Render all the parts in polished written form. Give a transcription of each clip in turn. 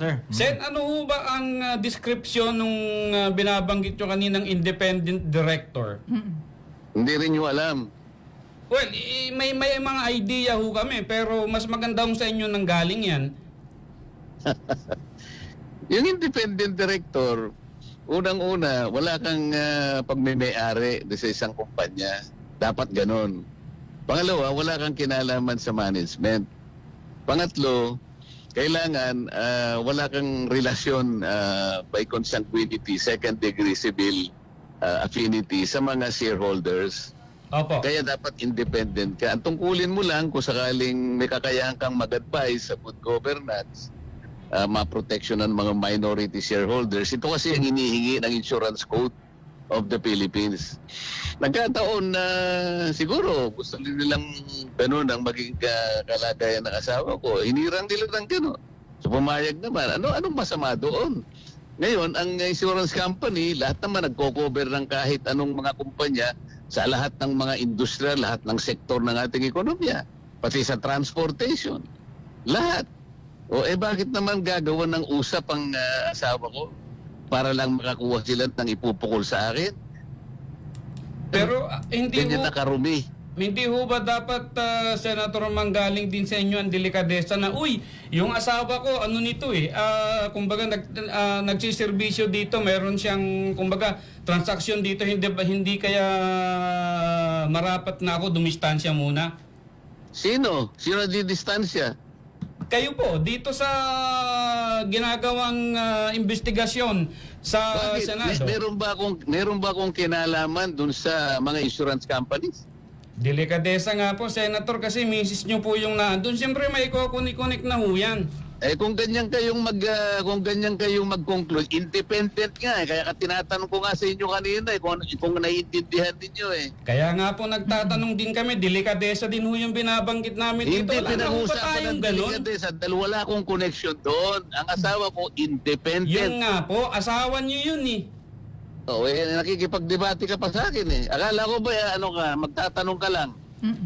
Sir. Sen, ano ho ba ang description nung binabanggit nyo kaninang independent director? Hindi rin nyo alam. Well, may mga idea ho kami, pero mas maganda ho sa inyo nang galing yan. Yung independent director, unang-una, wala kang pagmimay-ari sa isang kumpanya. Dapat ganon. Pangalawa, wala kang kinalaman sa management. Pangatlo, kailangan wala kang relasyon by consanguinity, second degree civil affinity sa mga shareholders. Opo. Kaya dapat independent ka. Ang tungkulin mo lang kung sakaling may kakayahan kang mag-advise sa good governance, ma-protection ng mga minority shareholders. Ito kasi ang hinihingi ng Insurance Code of the Philippines. Nagkataon na siguro gusto nilang ganun ang maging kalagayan ng asawa ko. Hinirang nila ng ganun. So pumayag naman. Anong masama doon? Ngayon, ang insurance company, lahat naman nagko-cover ng kahit anong mga kumpanya sa lahat ng mga industriya, lahat ng sektor ng ating ekonomiya. Pati sa transportation. Lahat. O bakit naman gagawa ng usap ang asawa ko para lang makakuha sila ng ipupukol sa akin? Pero Ganyan na karumi. hindi ho ba dapat, Senator, manggaling din sa inyo ang delikadesa na, uy, yung asawa ko, ano nito kumbaga nagsiservisyo dito, meron siyang, kumbaga, transaksyon dito, hindi kaya marapat na ako dumistansya muna? Sino? Sino di distansya? Kayo po, dito sa ginagawang investigasyon sa Bakit? Senado. Meron ba akong kinalaman dun sa mga insurance companies? Delikadesa nga po, Senator, kasi misis nyo po yung nandun. Siyempre may kukunik-kunik na ho yan. Kung ganyan kayong mag-conclude, independent nga kaya tinatanong ko nga sa inyo kanina kung naiintindihan niyo Kaya nga po nagtatanong din kami, delikadesa din ho yung binabanggit namin dito. Hindi Wala na ho ba pinag-uusapan tayong ng ganun? delikadesa dahil wala akong connection doon. Ang asawa ko independent. Yun nga po, asawa nyo yun eh. Nakikipagdebate ka pa sa akin Akala ko ba magtatanong ka lang.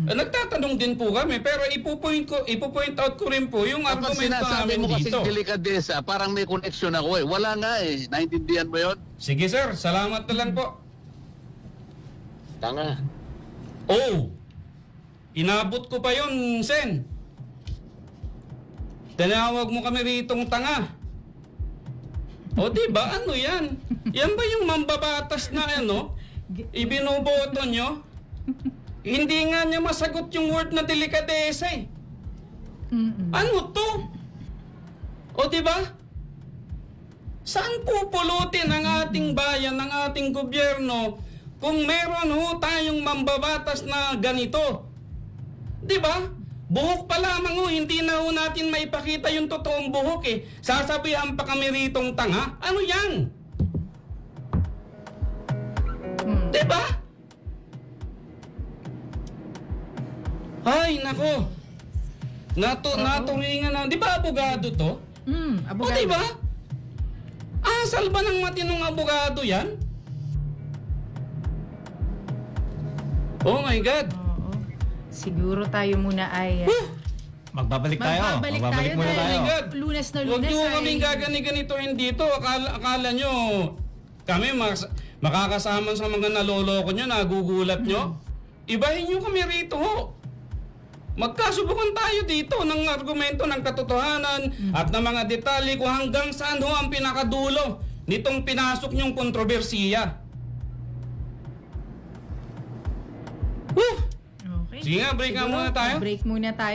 Nagtatanong din po kami, pero ipo-point out ko rin po yung Kapag argumento sinasabi namin mo kasi dito. delikadesa, parang may connection ako Wala nga Naintindihan mo yon? Sige sir, salamat na lang po. Tanga. Oh, inabot ko pa yun, Sen. Tinawag mo kami ritong tanga. O diba, ano yan? Yan ba yung mambabatas na ibinoboto nyo? Hindi nga niya masagot yung word na delikadesa Ano to? O diba? Saan pupulutin ang ating bayan, ang ating gobyerno kung meron ho tayong mambabatas na ganito? Diba? Buhok pa lamang hindi na ho natin maipakita yung totoong buhok Sasabihan pa kami ritong tanga? Ano yan? Diba? Ay, nako. Naturingan na. Di ba abogado to? Abogado. O diba? Asal ba ng matinong abogado yan? Oh my God. Oo. Siguro tayo muna ay Magbabalik tayo. magbabalik Magbabalik tayo muna dahil tayo. Lunes na Huwag Lunes nyo ay kaming gagani-ganitohin dito. Akala nyo, kami makakasama sa mga naloloko nyo, nagugulat nyo. Ibahin nyo kami rito ho. Magkasubukan tayo dito ng argumento ng katotohanan at ng mga detalye kung hanggang saan ho ang pinakadulo nitong pinasok nyong kontrobersiya. Okay. Sige nga, break nga Siguro, muna tayo. Break muna tayo.